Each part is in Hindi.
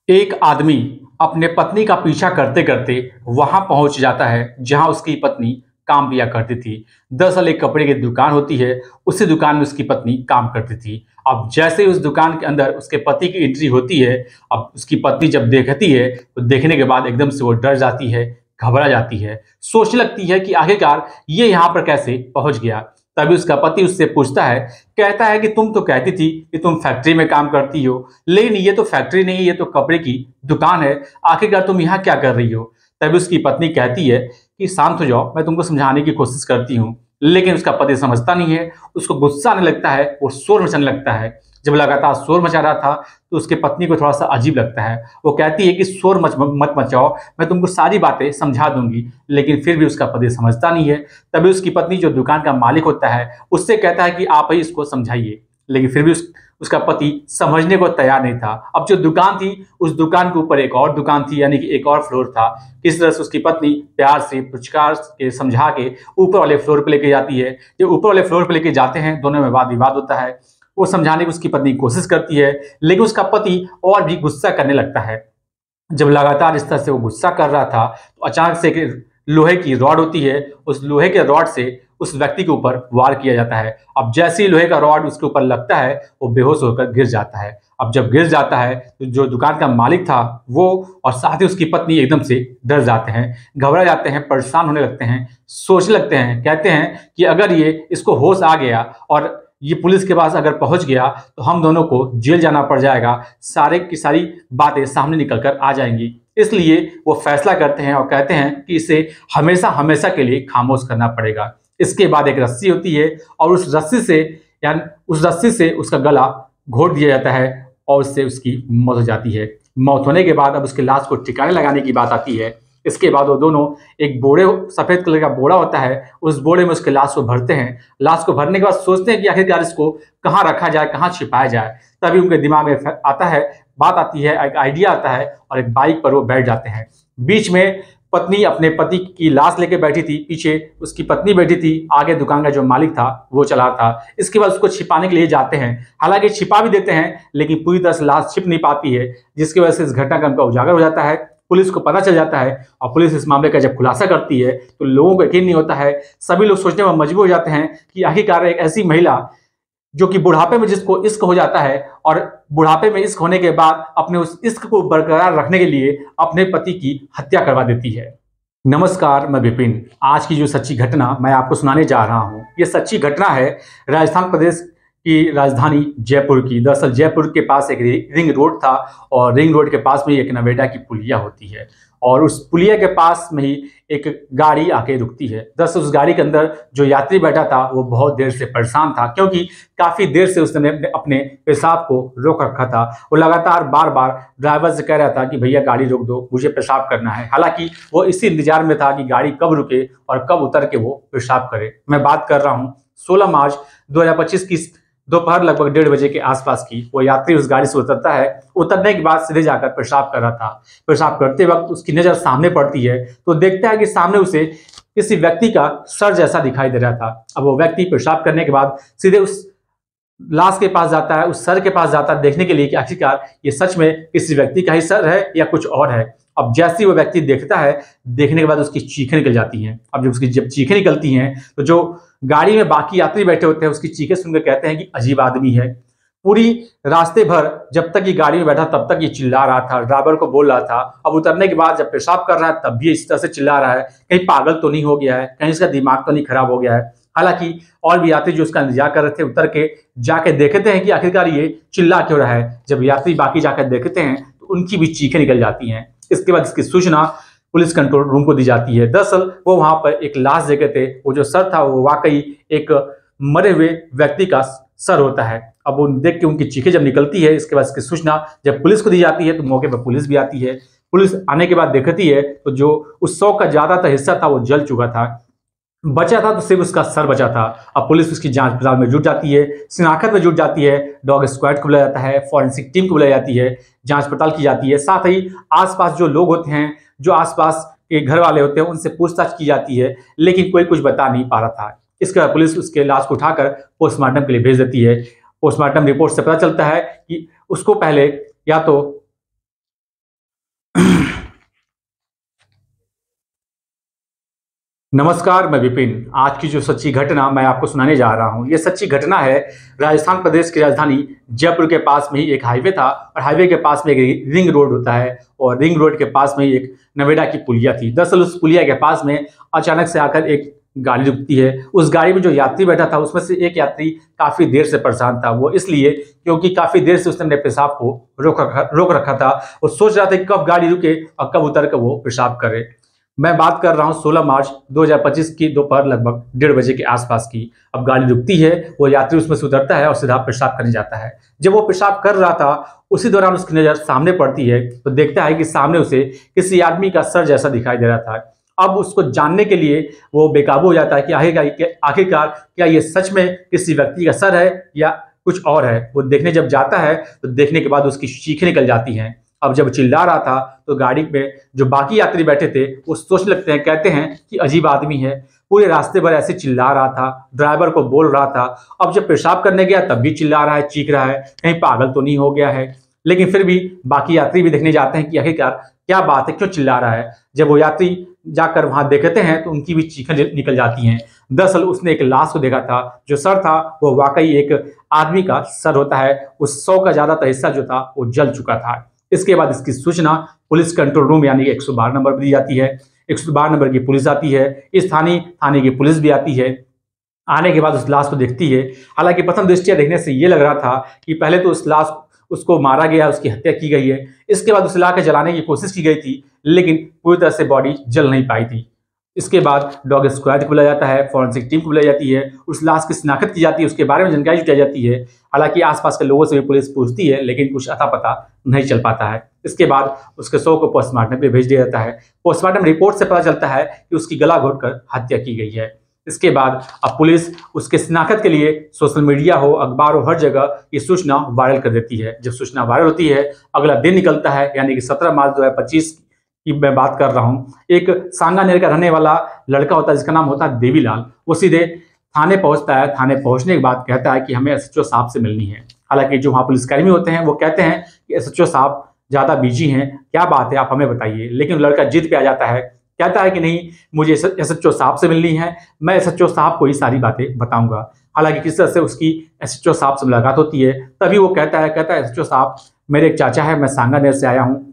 एक आदमी अपने पत्नी का पीछा करते करते वहां पहुंच जाता है जहां उसकी पत्नी काम किया करती थी। दरअसल एक कपड़े की दुकान होती है। उसी दुकान में उसकी पत्नी काम करती थी। अब जैसे ही उस दुकान के अंदर उसके पति की एंट्री होती है, अब उसकी पत्नी जब देखती है तो देखने के बाद एकदम से वो डर जाती है, घबरा जाती है, सोचने लगती है कि आखिरकार ये यहाँ पर कैसे पहुंच गया। तभी उसका पति उससे पूछता है, कहता है कि तुम तो कहती थी कि तुम फैक्ट्री में काम करती हो, लेकिन ये तो फैक्ट्री नहीं है, ये तो कपड़े की दुकान है। आखिरकार तुम यहाँ क्या कर रही हो? तभी उसकी पत्नी कहती है कि शांत हो जाओ, मैं तुमको समझाने की कोशिश करती हूँ। लेकिन उसका पति समझता नहीं है। उसको गुस्सा आने लगता है, वो शोर मचाने लगता है। जब लगातार शोर मचा रहा था तो उसकी पत्नी को थोड़ा सा अजीब लगता है। वो कहती है कि शोर मत मचाओ, मैं तुमको सारी बातें समझा दूंगी। लेकिन फिर भी उसका पति समझता नहीं है। तभी उसकी पत्नी जो दुकान का मालिक होता है उससे कहता है कि आप ही इसको समझाइए। लेकिन फिर भी उसका पति समझने को तैयार नहीं था। अब जो दुकान थी, उस दुकान के ऊपर एक और दुकान थी, यानी कि एक और फ्लोर था। किस तरह से उसकी पत्नी प्यार से पुचकार के समझा के ऊपर वाले फ्लोर पे लेके जाती है। जब ऊपर वाले फ्लोर पे लेके जाते हैं, दोनों में वाद विवाद होता है। वो समझाने की उसकी पत्नी कोशिश करती है, लेकिन उसका पति और भी गुस्सा करने लगता है। जब लगातार इस तरह से वो गुस्सा कर रहा था तो अचानक से एक लोहे की रॉड होती है। उस लोहे के रॉड से उस व्यक्ति के ऊपर वार किया जाता है। अब जैसे ही लोहे का रॉड उसके ऊपर लगता है, वो बेहोश होकर गिर जाता है। अब जब गिर जाता है तो जो दुकान का मालिक था वो और साथ ही उसकी पत्नी एकदम से डर जाते हैं, घबरा जाते हैं, परेशान होने लगते हैं, सोचने लगते हैं, कहते हैं कि अगर ये इसको होश आ गया और ये पुलिस के पास अगर पहुंच गया तो हम दोनों को जेल जाना पड़ जाएगा, सारे की सारी बातें सामने निकल कर आ जाएंगी। इसलिए वो फैसला करते हैं और कहते हैं कि इसे हमेशा हमेशा के लिए खामोश करना पड़ेगा। इसके बाद एक रस्सी होती है और उस रस्सी से उसका गला घोट दिया जाता है और उससे उसकी मौत हो जाती है। मौत होने के बाद अब उसकी लाश को ठिकाने लगाने की बात आती है। इसके बाद वो दोनों एक बोरे, सफेद कलर का बोरा होता है, उस बोरे में उसके लाश को भरते हैं। लाश को भरने के बाद सोचते हैं कि आखिरकार इसको कहाँ रखा जाए, कहाँ छिपाया जाए। तभी उनके दिमाग में आता है, बात आती है, एक आइडिया आता है और एक बाइक पर वो बैठ जाते हैं। बीच में पत्नी अपने पति की लाश लेके बैठी थी, पीछे उसकी पत्नी बैठी थी, आगे दुकान का जो मालिक था वो चला था। इसके बाद उसको छिपाने के लिए जाते हैं। हालांकि छिपा भी देते हैं, लेकिन पूरी तरह से लाश छिप नहीं पाती है, जिसकी वजह से इस घटना का उनका उजागर हो जाता है। पुलिस को पता चल जाता है और पुलिस इस मामले का जब खुलासा करती है तो लोगों को यकीन नहीं होता है। सभी लोग सोचने में मजबूर हो जाते हैं कि आखिरकार एक ऐसी महिला जो कि बुढ़ापे में जिसको इश्क हो जाता है और बुढ़ापे में इश्क होने के बाद अपने उस इश्क को बरकरार रखने के लिए अपने पति की हत्या करवा देती है। नमस्कार, मैं विपिन। आज की जो सच्ची घटना मैं आपको सुनाने जा रहा हूँ, ये सच्ची घटना है राजस्थान प्रदेश की राजधानी जयपुर की। दरअसल जयपुर के पास एक रिंग रोड था और रिंग रोड के पास में एक नवेदा की पुलिया होती है और उस पुलिया के पास में ही एक गाड़ी आके रुकती है। दरअसल उस गाड़ी के अंदर जो यात्री बैठा था वो बहुत देर से परेशान था, क्योंकि काफी देर से उसने अपने पेशाब को रोक रखा था। वो लगातार बार बार ड्राइवर से कह रहा था कि भैया गाड़ी रोक दो, मुझे पेशाब करना है। हालांकि वो इसी इंतजार में था कि गाड़ी कब रुके और कब उतर के वो पेशाब करे। मैं बात कर रहा हूँ 16 मार्च 2025 की दोपहर लगभग 1:30 बजे के आसपास की। वो यात्री उस गाड़ी से उतरता है। उतरने के बाद सीधे जाकर पेशाब कर रहा था। पेशाब करते वक्त उसकी नज़र सामने पड़ती है तो देखता है कि सामने उसे किसी व्यक्ति का सर जैसा दिखाई दे रहा था। अब वो व्यक्ति पेशाब करने के बाद सीधे उस लाश के पास जाता है, उस सर के पास जाता है, देखने के लिए कि आखिरकार ये सच में किसी व्यक्ति का ही सर है या कुछ और है। अब जैसे ही वो व्यक्ति देखता है, देखने के बाद उसकी चीखें निकल जाती हैं। अब जब चीखें निकलती हैं तो जो गाड़ी में बाकी यात्री बैठे होते हैं उसकी चीखें सुनकर कहते हैं कि अजीब आदमी है। पूरी रास्ते भर जब तक ये गाड़ी में बैठा तब तक ये चिल्ला रहा था, ड्राइवर को बोल रहा था। अब उतरने के बाद जब पेशाब कर रहा है तब भी इस तरह से चिल्ला रहा है। कहीं पागल तो नहीं हो गया है, कहीं इसका दिमाग तो नहीं खराब हो गया है। हालांकि और भी यात्री जो उसका इंतजार कर रहे थे उतर के जाके देखते हैं कि आखिरकार ये चिल्ला क्यों रहा है। जब यात्री बाकी जाकर देखते हैं तो उनकी भी चीखें निकल जाती हैं। इसके बाद इसकी सूचना पुलिस कंट्रोल रूम को दी जाती है। दरअसल वो वहां पर एक लाश देखे थे। वो जो सर था वो वाकई एक मरे हुए व्यक्ति का सर होता है। अब वो देख के उनकी चीखें जब निकलती है, इसके बाद इसकी सूचना जब पुलिस को दी जाती है तो मौके पर पुलिस भी आती है। पुलिस आने के बाद देखती है तो जो उस 100 का ज्यादातर हिस्सा था वो जल चुका था, बचा था तो सिर्फ उसका सर बचा था। अब पुलिस उसकी जांच पड़ताल में जुट जाती है, शिनाख्त में जुट जाती है, डॉग स्क्वाड को बुलाया जाता है, फॉरेंसिक टीम को बुलाई जाती है, जांच पड़ताल की जाती है। साथ ही आसपास जो लोग होते हैं, जो आसपास के घर वाले होते हैं, उनसे पूछताछ की जाती है, लेकिन कोई कुछ बता नहीं पा रहा था। इसके बाद पुलिस उसके लाश को उठाकर पोस्टमार्टम के लिए भेज देती है। पोस्टमार्टम रिपोर्ट से पता चलता है कि उसको पहले या तो नमस्कार, मैं विपिन। आज की जो सच्ची घटना मैं आपको सुनाने जा रहा हूँ, ये सच्ची घटना है। राजस्थान प्रदेश की राजधानी जयपुर के पास में ही एक हाईवे था और हाईवे के पास में एक रिंग रोड होता है और रिंग रोड के पास में ही एक नवेड़ा की पुलिया थी। दरअसल उस पुलिया के पास में अचानक से आकर एक गाड़ी रुकती है। उस गाड़ी में जो यात्री बैठा था उसमें से एक यात्री काफ़ी देर से परेशान था। वो इसलिए क्योंकि काफ़ी देर से उसने अपने पेशाब को रोक रखा था और सोच रहा था कि कब गाड़ी रुके और कब उतर कर वो पेशाब करे। मैं बात कर रहा हूँ 16 मार्च 2025 की दोपहर लगभग 1:30 बजे के आसपास की। अब गाड़ी रुकती है, वो यात्री उसमें से उतरता है और सीधा पेशाब करने जाता है। जब वो पेशाब कर रहा था उसी दौरान उसकी नज़र सामने पड़ती है तो देखता है कि सामने उसे किसी आदमी का सर जैसा दिखाई दे रहा था। अब उसको जानने के लिए वो बेकाबू हो जाता है कि आखिरकार क्या ये सच में किसी व्यक्ति का सर है या कुछ और है। वो देखने जब जाता है तो देखने के बाद उसकी चीखें निकल जाती हैं। अब जब चिल्ला रहा था तो गाड़ी में जो बाकी यात्री बैठे थे वो सोचने लगते हैं, कहते हैं कि अजीब आदमी है, पूरे रास्ते भर ऐसे चिल्ला रहा था, ड्राइवर को बोल रहा था। अब जब पेशाब करने गया तब भी चिल्ला रहा है, चीख रहा है, कहीं पागल तो नहीं हो गया है। लेकिन फिर भी बाकी यात्री भी देखने जाते हैं कि आखिरकार क्या बात है, क्यों चिल्ला रहा है। जब वो यात्री जाकर वहां देखते हैं तो उनकी भी चीखें निकल जाती हैं। दरअसल उसने एक लाश को देखा था। जो सर था वो वाकई एक आदमी का सर होता है। उस 100 का ज्यादातर हिस्सा जो था वो जल चुका था। इसके बाद इसकी सूचना पुलिस कंट्रोल रूम यानी कि 112 नंबर पर दी जाती है। 112 नंबर की पुलिस आती है, इस थाने की पुलिस भी आती है। आने के बाद उस लाश को देखती है। हालांकि प्रथम दृष्टया देखने से ये लग रहा था कि पहले तो उस लाश उसको मारा गया, उसकी हत्या की गई है। इसके बाद उसे लाकर जलाने की कोशिश की गई थी, लेकिन पूरी तरह से बॉडी जल नहीं पाई थी। इसके बाद डॉग स्क्वाड को बुलाया जाता है, फॉरेंसिक टीम को बुलाई जाती है, उस लाश की शिनाख्त की जाती है, उसके बारे में जानकारी जुटाई जाती है। हालांकि आसपास के लोगों से भी पुलिस पूछती है, लेकिन कुछ अता पता नहीं चल पाता है। इसके बाद उसके शव को पोस्टमार्टम पे भेज दिया जाता है। पोस्टमार्टम रिपोर्ट से पता चलता है कि उसकी गला घोटकर हत्या की गई है। इसके बाद अब पुलिस उसके शिनाख्त के लिए सोशल मीडिया हो, अखबार हो, हर जगह ये सूचना वायरल कर देती है। जब सूचना वायरल होती है, अगला दिन निकलता है यानी कि 17 मार्च 2025 की मैं बात कर रहा हूँ। एक सांगानेर का रहने वाला लड़का होता है जिसका नाम होता है देवीलाल। वो सीधे थाने पहुंचता है। थाने पहुंचने के बाद कहता है कि हमें एसएचओ साहब से मिलनी है। हालांकि जो वहाँ पुलिसकर्मी होते हैं वो कहते हैं कि एसएचओ साहब ज़्यादा बिजी हैं, क्या बात है आप हमें बताइए। लेकिन लड़का जिद पे आ जाता है, कहता है कि नहीं, मुझे एसएचओ साहब से मिलनी है, मैं एसएचओ साहब को ही सारी बातें बताऊंगा। हालांकि किस तरह से उसकी एसएचओ साहब से मुलाकात होती है तभी वो कहता है एसएचओ साहब, मेरे एक चाचा है, मैं सांगानेर से आया हूँ,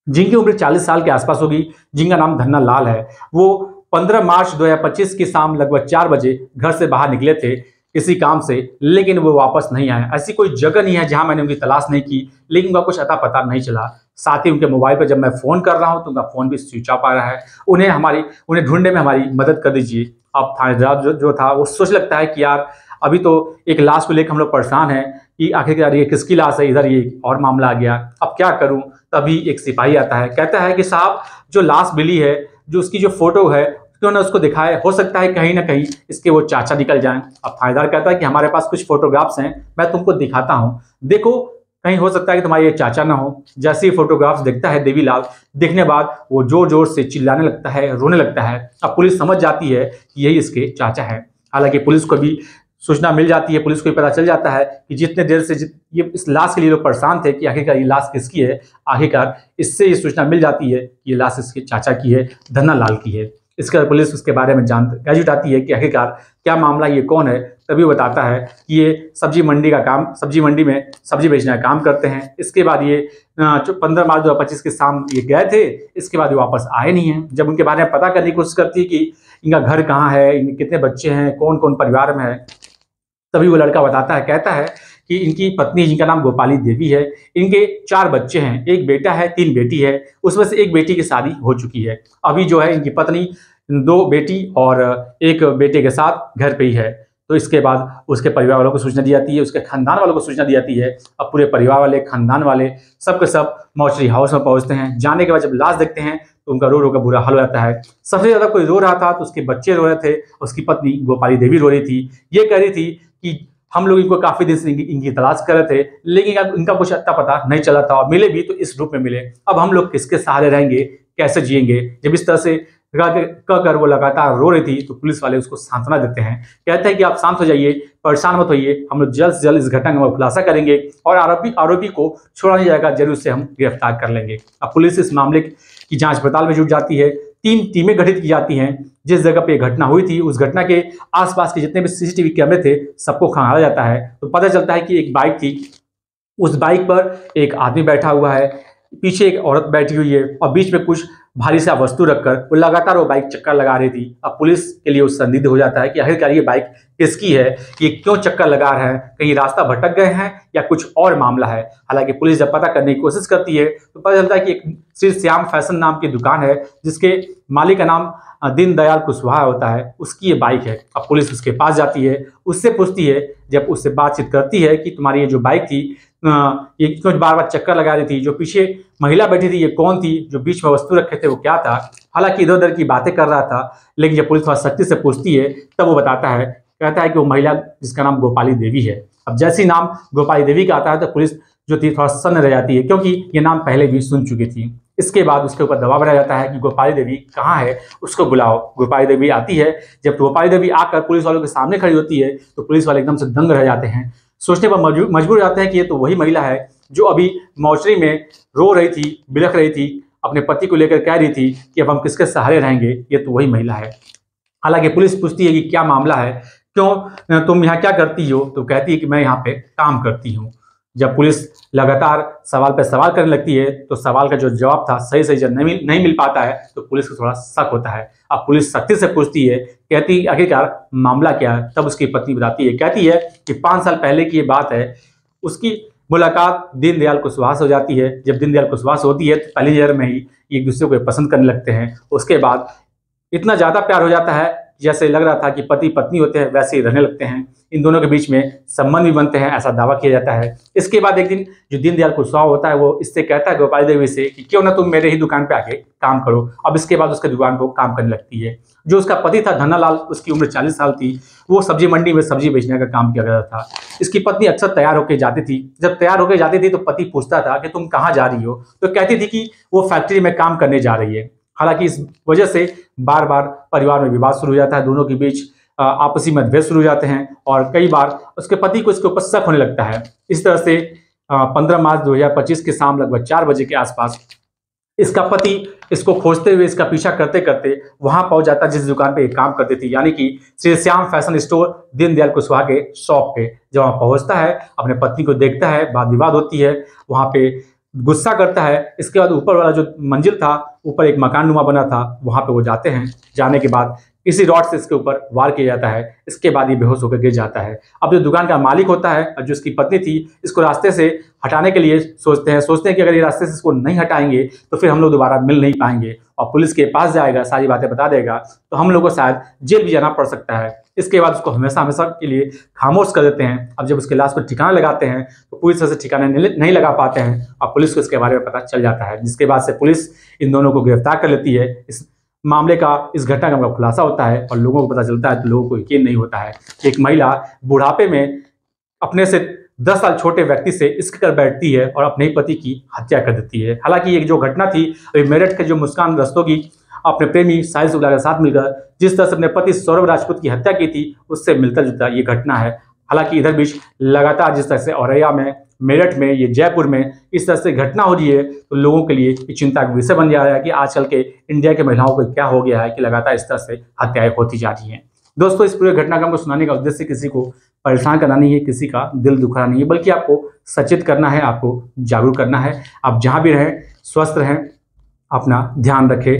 जिनकी उम्र 40 साल के आसपास होगी, जिनका नाम धन्ना लाल है। वो 15 मार्च 2025 की शाम लगभग 4 बजे घर से बाहर निकले थे किसी काम से, लेकिन वो वापस नहीं आए। ऐसी कोई जगह नहीं है जहां मैंने उनकी तलाश नहीं की, लेकिन उनका कुछ अता पता नहीं चला। साथ ही उनके मोबाइल पर जब मैं फ़ोन कर रहा हूं तो उनका फ़ोन भी स्विच ऑफ आ रहा है। उन्हें ढूंढने में हमारी मदद कर दीजिए। अब थानेदार जो था वो सोच लगता है कि यार अभी तो एक लाश को लेकर हम लोग परेशान हैं कि आखिरकार ये किसकी लाश है, इधर ये और मामला आ गया, अब क्या करूं। तभी एक सिपाही आता है, कहता है कि साहब जो लाश मिली है, जो उसकी जो फोटो है, क्यों ना उसको दिखाए, हो सकता है कहीं ना कहीं इसके वो चाचा निकल जाएं। अब थानेदार कहता है कि हमारे पास कुछ फोटोग्राफ्स हैं, मैं तुमको दिखाता हूं, देखो कहीं हो सकता है कि तुम्हारे ये चाचा ना हो। जैसे ही फोटोग्राफ्स देखता है देवीलाल, देखने बाद वो जोर जोर से चिल्लाने लगता है, रोने लगता है। अब पुलिस समझ जाती है कि यही इसके चाचा है। हालांकि पुलिस को भी सूचना मिल जाती है, पुलिस को भी पता चल जाता है कि जितने देर से ये इस लाश के लिए लोग परेशान थे कि आखिरकार ये लाश किसकी है, आखिरकार इससे ये सूचना मिल जाती है कि ये लाश इसके चाचा की है, धन्ना लाल की है। इसके बाद पुलिस उसके बारे में जानकारी जुटाती है कि आखिरकार क्या मामला, ये कौन है। तभी वो बताता है कि ये सब्जी मंडी में सब्जी बेचने का काम करते हैं। इसके बाद ये 15 मार्च 2025 की शाम ये गए थे, इसके बाद ये वापस आए नहीं हैं। जब उनके बारे में पता करने की कोशिश करती है कि इनका घर कहाँ है, इनके कितने बच्चे हैं, कौन कौन परिवार में है, तभी वो लड़का बताता है, कहता है कि इनकी पत्नी जिनका नाम गोपाली देवी है, इनके 4 बच्चे हैं, एक बेटा है, 3 बेटी है, उसमें से एक बेटी की शादी हो चुकी है। अभी जो है इनकी पत्नी 2 बेटी और 1 बेटे के साथ घर पे ही है। तो इसके बाद उसके परिवार वालों को सूचना दी जाती है, उसके खानदान वालों को सूचना दी जाती है। अब पूरे परिवार वाले, खानदान वाले सब के सब मॉर्चरी हाउस में पहुंचते हैं। जाने के बाद जब लाश देखते हैं तो उनका रो रो का बुरा हाल हो जाता है। सबसे ज़्यादा कोई रो रहा था तो उसके बच्चे रो रहे थे, उसकी पत्नी गोपाली देवी रो रही थी। ये कह रही थी कि हम लोग इनको काफ़ी दिन से इनकी तलाश कर रहे थे, लेकिन अब इनका कुछ अता पता नहीं चला था, और मिले भी तो इस रूप में मिले। अब हम लोग किसके सहारे रहेंगे, कैसे जिएंगे। जब इस तरह से कहकर वो लगातार रो रही थी तो पुलिस वाले उसको सांत्वना देते हैं, कहते हैं कि आप शांत हो जाइए, परेशान मत होइए, हम लोग जल्द से जल्द इस घटना का खुलासा करेंगे और आरोपी को छोड़ा नहीं जाएगा, जरूर से हम गिरफ्तार कर लेंगे। अब पुलिस इस मामले की जांच पड़ताल में जुट जाती है। 3 टीमें गठित की जाती हैं। जिस जगह पे घटना हुई थी उस घटना के आसपास के जितने भी सीसीटीवी कैमरे थे सबको खंगाला जाता है। तो पता चलता है कि एक बाइक थी, उस बाइक पर एक आदमी बैठा हुआ है, पीछे एक औरत बैठी हुई है और बीच में कुछ भारी सा वस्तु रखकर वो लगातार वो बाइक चक्कर लगा रही थी। अब पुलिस के लिए उस संदिग्ध हो जाता है कि आखिरकार ये बाइक किसकी है, ये क्यों चक्कर लगा रहा है, कहीं रास्ता भटक गए हैं या कुछ और मामला है। हालांकि पुलिस जब पता करने की कोशिश करती है तो पता चलता है कि एक श्री श्याम फैशन नाम की दुकान है जिसके मालिक का नाम दीनदयाल कुशवाहा होता है, उसकी ये बाइक है। अब पुलिस उसके पास जाती है, उससे पूछती है, जब उससे बातचीत करती है कि तुम्हारी ये जो बाइक थी ये क्यों बार बार चक्कर लगा रही थी, जो पीछे महिला बैठी थी ये कौन थी, जो बीच में वस्तु रखे थे वो क्या था। हालांकि इधर उधर की बातें कर रहा था, लेकिन जब पुलिस थोड़ा सख्ती से पूछती है तब वो बताता है, कहता है कि वो महिला जिसका नाम गोपाली देवी है। अब जैसे ही नाम गोपाली देवी का आता है तो पुलिस जो थी थोड़ा सन्न रह जाती है, क्योंकि ये नाम पहले भी सुन चुकी थी। इसके बाद उसके ऊपर दबाव बनाया जाता है कि गोपाली देवी कहाँ है, उसको बुलाओ। गोपाली देवी आती है। जब गोपाली देवी आकर पुलिस वालों के सामने खड़ी होती है तो पुलिस वाले एकदम से दंग रह जाते हैं, सोचने पर मजबूर हो जाते हैं कि ये तो वही महिला है जो अभी मौचरी में रो रही थी, बिलख रही थी, अपने पति को लेकर कह रही थी कि अब हम किसके सहारे रहेंगे, ये तो वही महिला है। हालांकि पुलिस पूछती है कि क्या मामला है, क्यों तुम यहाँ क्या करती हो, तो कहती है कि मैं यहाँ पे काम करती हूँ। जब पुलिस लगातार सवाल पर सवाल करने लगती है तो सवाल का जो जवाब था सही सही जब नहीं मिल पाता है तो पुलिस को थोड़ा शक होता है। अब पुलिस सख्ती से पूछती है, कहती आखिरकार मामला क्या है। तब उसकी पत्नी बताती है, कहती है कि 5 साल पहले की ये बात है, उसकी मुलाकात दीनदयाल कुशवाहा से हो जाती है। जब दीनदयाल कुशवाहा से होती है तो पहली नजर में ही एक दूसरे को पसंद करने लगते हैं। उसके बाद इतना ज़्यादा प्यार हो जाता है, जैसे लग रहा था कि पति पत्नी होते हैं वैसे ही रहने लगते हैं। इन दोनों के बीच में संबंध भी बनते हैं, ऐसा दावा किया जाता है। इसके बाद एक दिन जो दीनदयाल कुशवाहा होता है वो इससे कहता है गोपाली देवी से कि क्यों ना तुम मेरे ही दुकान पे आके काम करो। अब इसके बाद उसके दुकान को काम करने लगती है। जो उसका पति था धन्नालाल, उसकी उम्र 40 साल थी, वो सब्जी मंडी में सब्जी बेचने का काम किया करता था। इसकी पत्नी अक्सर तैयार होकर जाती थी। जब तैयार होकर जाती थी तो पति पूछता था कि तुम कहाँ जा रही हो, तो कहती थी कि वो फैक्ट्री में काम करने जा रही है। हालांकि इस वजह से बार बार परिवार में विवाद शुरू हो जाता है, दोनों के बीच आपसी मतभेद शुरू हो जाते हैं और कई बार उसके पति को इसके ऊपर शक होने लगता है। इस तरह से 15 मार्च 2025 की शाम लगभग 4 बजे के आसपास इसका पति इसको खोजते हुए इसका पीछा करते करते वहां पहुंच जाता है जिस दुकान पे ये काम करती थी, यानी कि श्री श्याम फैशन स्टोर दीनदयाल कुशवाहा के शॉप पे। जब वहां पहुंचता है, अपने पत्नी को देखता है, वाद विवाद होती है, वहां पे गुस्सा करता है। इसके बाद ऊपर वाला जो मंजिल था, ऊपर एक मकान नुमा बना था, वहां पे वो जाते हैं। जाने के बाद इसी रॉड से इसके ऊपर वार किया जाता है। इसके बाद ये बेहोश होकर गिर जाता है। अब जो दुकान का मालिक होता है और जो इसकी पत्नी थी, इसको रास्ते से हटाने के लिए सोचते हैं कि अगर ये रास्ते से इसको नहीं हटाएंगे तो फिर हम लोग दोबारा मिल नहीं पाएंगे और पुलिस के पास जाएगा, सारी बातें बता देगा, तो हम लोग को शायद जेल भी जाना पड़ सकता है। इसके बाद उसको हमेशा हमेशा के लिए खामोश कर देते हैं। अब जब उसके लाश पर ठिकाना लगाते हैं तो पूरी तरह से ठिकाना नहीं लगा पाते हैं और पुलिस को इसके बारे में पता चल जाता है, जिसके बाद से पुलिस इन दोनों को गिरफ्तार कर लेती है। इस मामले का, इस घटना का खुलासा होता है और लोगों को पता चलता है तो लोगों को यकीन नहीं होता है कि एक महिला बुढ़ापे में अपने से 10 साल छोटे व्यक्ति से इश्क कर बैठती है और अपने ही पति की हत्या कर देती है। हालांकि ये जो घटना थी अभी मेरठ के जो मुस्कान रस्तोगी अपने प्रेमी साहिल शुक्ला के साथ मिलकर जिस तरह से अपने पति सौरभ राजपूत की हत्या की थी उससे मिलता जुलता ये घटना है। हालांकि इधर बीच लगातार जिस तरह से औरैया में, मेरठ में, ये जयपुर में इस तरह से घटना हो रही है तो लोगों के लिए चिंता का विषय बन जा रहा है कि आजकल के इंडिया के महिलाओं को क्या हो गया है कि लगातार इस तरह से हत्याएं होती जा रही हैं। दोस्तों, इस पूरे घटनाक्रम को सुनाने का उद्देश्य किसी को परेशान करना नहीं है, किसी का दिल दुखाना नहीं है, बल्कि आपको सचेत करना है, आपको जागरूक करना है। आप जहाँ भी रहें स्वस्थ रहें, अपना ध्यान रखें।